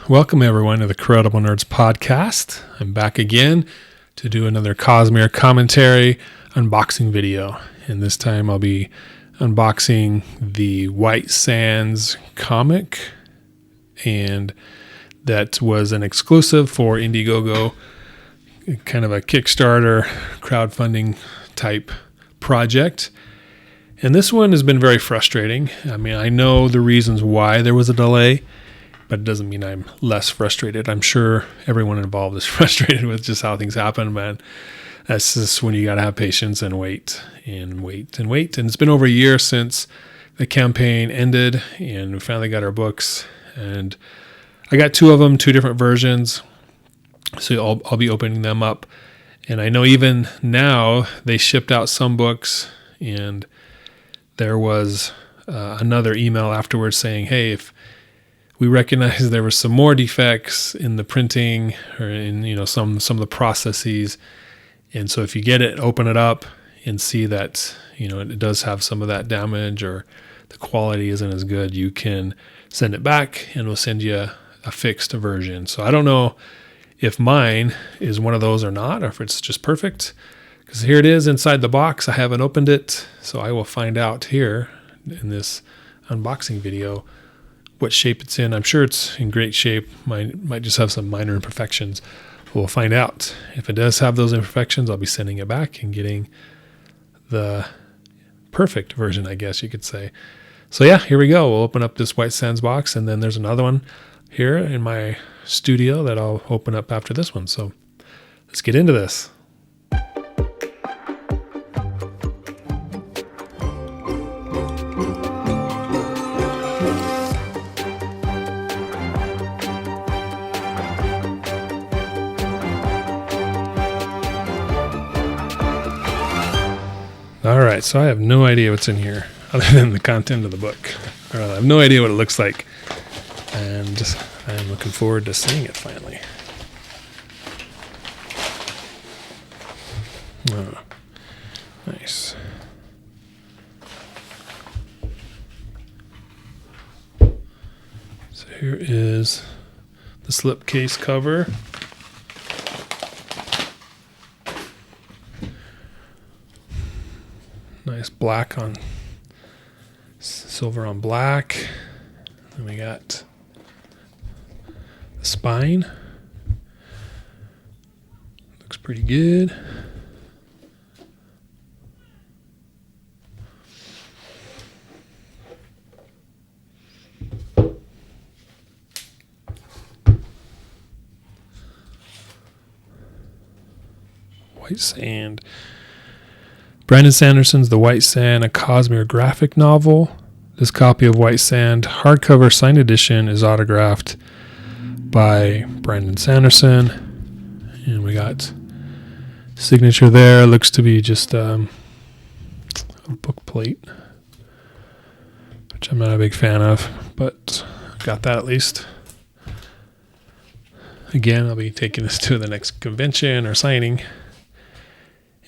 Welcome everyone to the Credible Nerds podcast. I'm back again to do another Cosmere commentary unboxing video. And this time I'll be unboxing the White Sands comic. And that was an exclusive for Indiegogo, kind of a Kickstarter crowdfunding type project. And this one has been very frustrating. I mean, I know the reasons why there was a delay, but it doesn't mean I'm less frustrated. I'm sure everyone involved is frustrated with just how things happen, man. That's just when you got to have patience and wait and wait and wait. And it's been over a year since the campaign ended, and we finally got our books. And I got two of them, two different versions. So I'll be opening them up. And I know even now they shipped out some books, and there was another email afterwards saying, hey, if we recognize there were some more defects in the printing or in some of the processes, and so if you get it, open it up and see that it does have some of that damage or the quality isn't as good, you can send it back and we'll send you a fixed version. So I don't know if mine is one of those or not, or if it's just perfect, because here it is inside the box. I haven't opened it, so I will find out here in this unboxing video what shape it's in. I'm sure it's in great shape. Might just have some minor imperfections. We'll find out. If it does have those imperfections, I'll be sending it back and getting the perfect version, I guess you could say. So yeah, here we go. We'll open up this White Sands box, and then there's another one here in my studio that I'll open up after this one. So let's get into this. All right, so I have no idea what's in here other than the content of the book. I have no idea what it looks like, and I am looking forward to seeing it finally. Oh, nice. So here is the slipcase cover. Nice black on silver on black. Then we got the spine. Looks pretty good. White Sand. Brandon Sanderson's The White Sand, a Cosmere graphic novel. This copy of White Sand, hardcover signed edition, is autographed by Brandon Sanderson. And we got signature there. Looks to be just a book plate, which I'm not a big fan of, but got that at least. Again, I'll be taking this to the next convention or signing.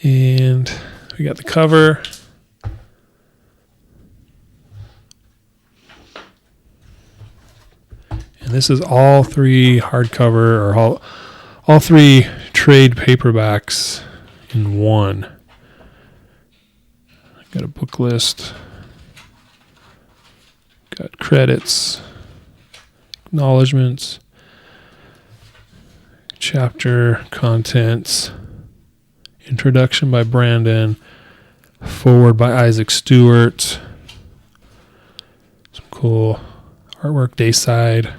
And we got the cover. And this is all three hardcover, or all three trade paperbacks in one. Got a book list. Got credits, acknowledgments, chapter contents, introduction by Brandon, forward by Isaac Stewart, some cool artwork, Dayside.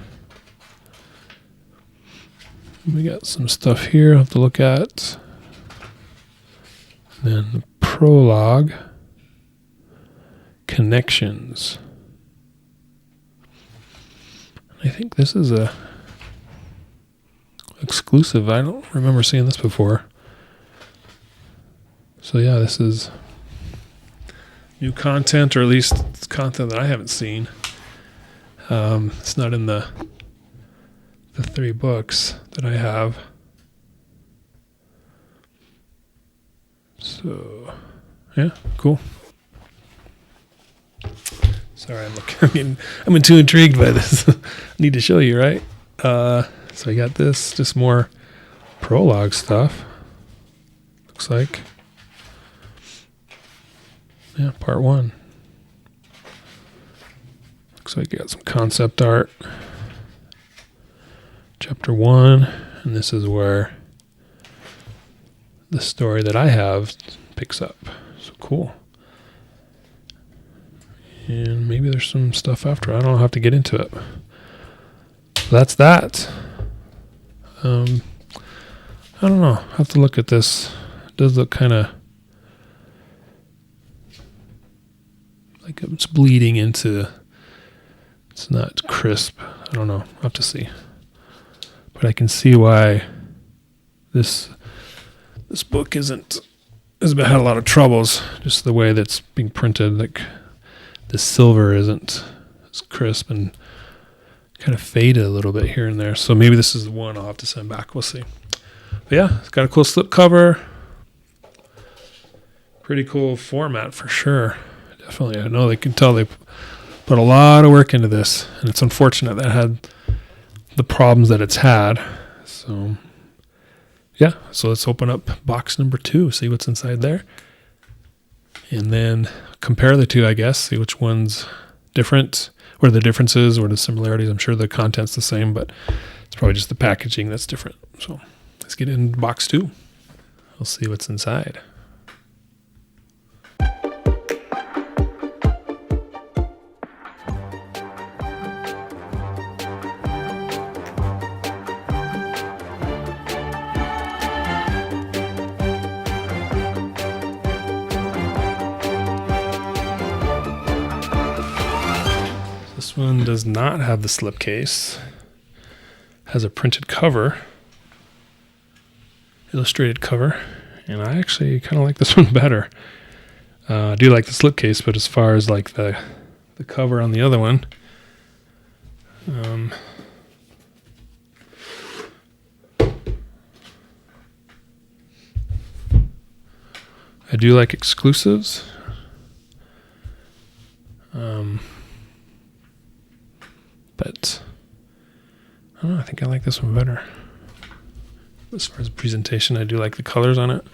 We got some stuff here I'll have to look at. And then the prologue, connections. I think this is a exclusive. I don't remember seeing this before. So yeah, this is new content, or at least it's content that I haven't seen. It's not in the three books that I have. So yeah, cool. Sorry, I'm too intrigued by this. I need to show you, right? So I got this, just more Prologue stuff. Looks like. Yeah, part 1. Looks like you got some concept art. Chapter 1, and this is where the story that I have picks up. So cool. And maybe there's some stuff after. I don't have to get into it. So that's that. I don't know. I have to look at this. It does look kind of like it's bleeding into. It's not crisp. I don't know. I'll have to see. But I can see why this book has had a lot of troubles. Just the way that's being printed, like the silver isn't as crisp and kind of faded a little bit here and there. So maybe this is the one I'll have to send back. We'll see. But yeah, it's got a cool slip cover. Pretty cool format for sure. Definitely. I know they can tell they put a lot of work into this, and it's unfortunate that it had the problems that it's had. So yeah, so let's open up box number 2, see what's inside there, and then compare the two, I guess, see which one's different, what are the differences, what are the similarities. I'm sure the content's the same, but it's probably just the packaging that's different. So let's get into box 2. We'll see what's inside. This one does not have the slipcase. Has a printed cover, illustrated cover, and I actually kind of like this one better. I do like the slipcase, but as far as like the cover on the other one, I do like exclusives. But I don't know, I think I like this one better. As far as presentation, I do like the colors on it.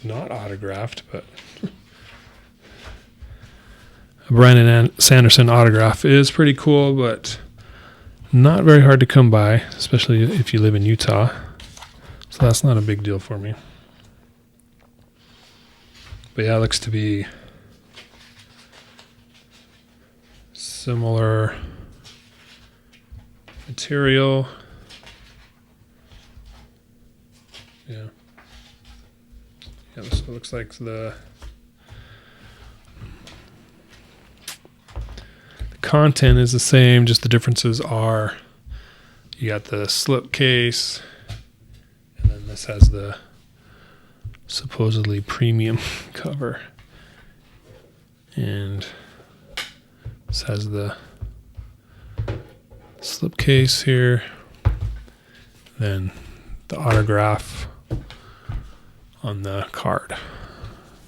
Not autographed, but a Brandon Sanderson autograph is pretty cool, but not very hard to come by, especially if you live in Utah. So that's not a big deal for me. But yeah, it looks to be similar material. Yeah. Yeah, so it looks like the content is the same, just the differences are you got the slip case, and then this has the supposedly premium cover, and this has the slipcase here, then the autograph on the card.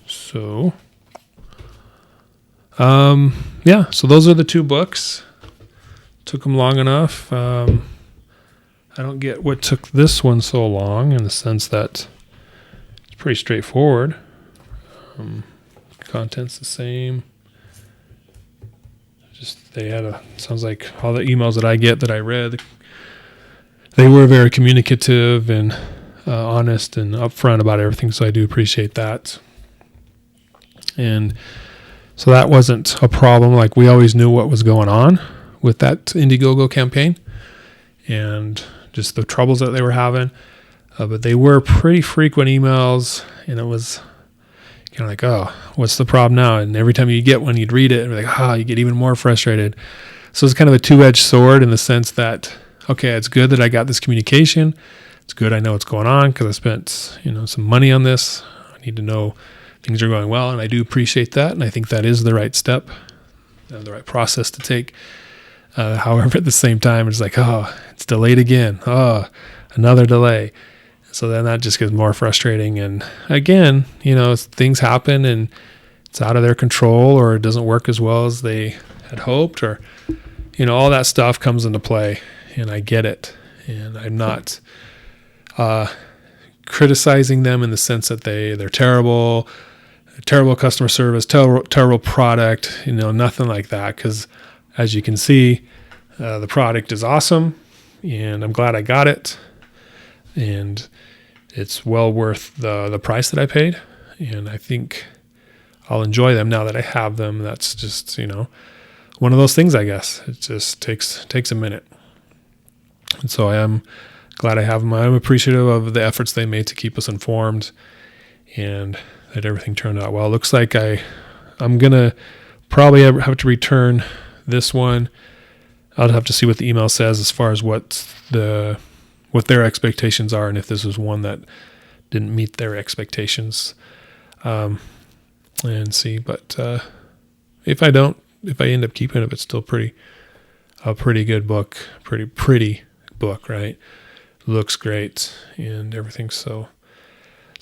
So yeah, so those are the two books. Took them long enough. I don't get what took this one so long, in the sense that pretty straightforward. Content's the same. Just they had sounds like all the emails that I get that I read, they were very communicative and honest and upfront about everything. So I do appreciate that. And so that wasn't a problem. Like, we always knew what was going on with that Indiegogo campaign and just the troubles that they were having. But they were pretty frequent emails, and it was kind of like, oh, what's the problem now? And every time you get one, you'd read it and be like, you get even more frustrated. So it's kind of a two-edged sword, in the sense that, okay, it's good that I got this communication. It's good I know what's going on, because I spent, some money on this. I need to know things are going well, and I do appreciate that, and I think that is the right step, the right process to take. However, at the same time, it's like, it's delayed again. Another delay. So then that just gets more frustrating. And again, things happen and it's out of their control, or it doesn't work as well as they had hoped, or, all that stuff comes into play, and I get it. And I'm not criticizing them in the sense that they're terrible customer service, terrible product, nothing like that. Because as you can see, the product is awesome, and I'm glad I got it, and it's well worth the price that I paid, and I think I'll enjoy them now that I have them. That's just one of those things, I guess. It just takes a minute, and so I am glad I have them. I'm appreciative of the efforts they made to keep us informed, and that everything turned out well. Looks like I'm gonna probably have to return this one. I'll have to see what the email says as far as what their expectations are, and if this was one that didn't meet their expectations, and see. But if I end up keeping it, it's still a pretty good book, pretty book, right? Looks great and everything. So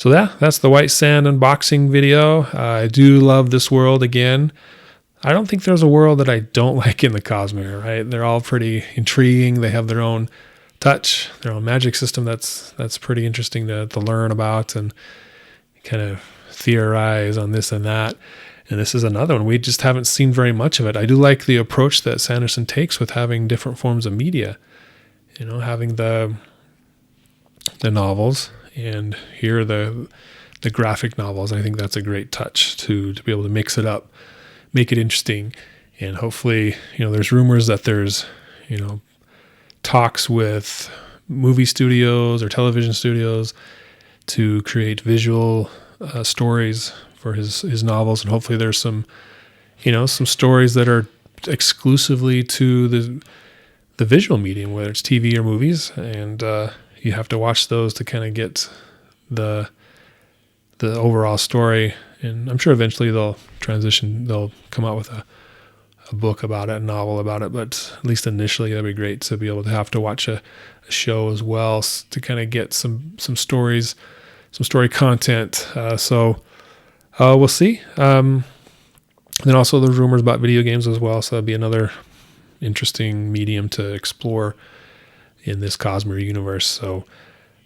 yeah, that's the White Sand unboxing video. I do love this world again. I don't think there's a world that I don't like in the Cosmere, right? They're all pretty intriguing. They have their own touch, their own magic system that's pretty interesting to learn about and kind of theorize on this and that. And this is another one. We just haven't seen very much of it. I do like the approach that Sanderson takes with having different forms of media, having the novels, and here the graphic novels. I think that's a great touch to be able to mix it up, make it interesting. And hopefully, there's rumors that there's, talks with movie studios or television studios to create visual stories for his novels. And hopefully there's some stories that are exclusively to the visual medium, whether it's TV or movies. And you have to watch those to kind of get the overall story. And I'm sure eventually they'll come out with a book about it, a novel about it. But at least initially, that'd be great to be able to have to watch a show as well to kind of get some stories, some story content. So we'll see. Then also there's rumors about video games as well. So that'd be another interesting medium to explore in this Cosmere universe. So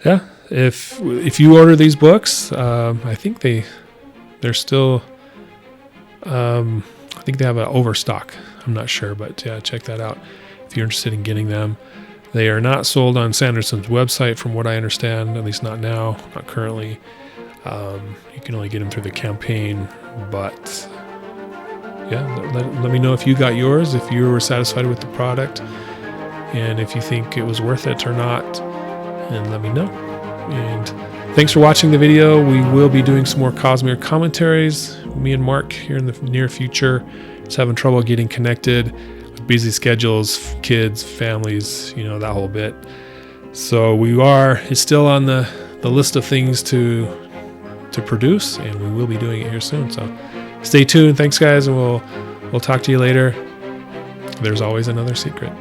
yeah, if you order these books, I think they're still, I think they have an overstock. I'm not sure, but yeah, check that out if you're interested in getting them. They are not sold on Sanderson's website, from what I understand, at least not now, not currently. You can only get them through the campaign, but yeah, let me know if you got yours, if you were satisfied with the product, and if you think it was worth it or not, and let me know. And thanks for watching the video. We will be doing some more Cosmere commentaries, me and Mark, here in the near future. Just having trouble getting connected with busy schedules, kids, families, that whole bit. So it's still on the list of things to produce, and we will be doing it here soon. So stay tuned. Thanks, guys, and we'll talk to you later. There's always another secret.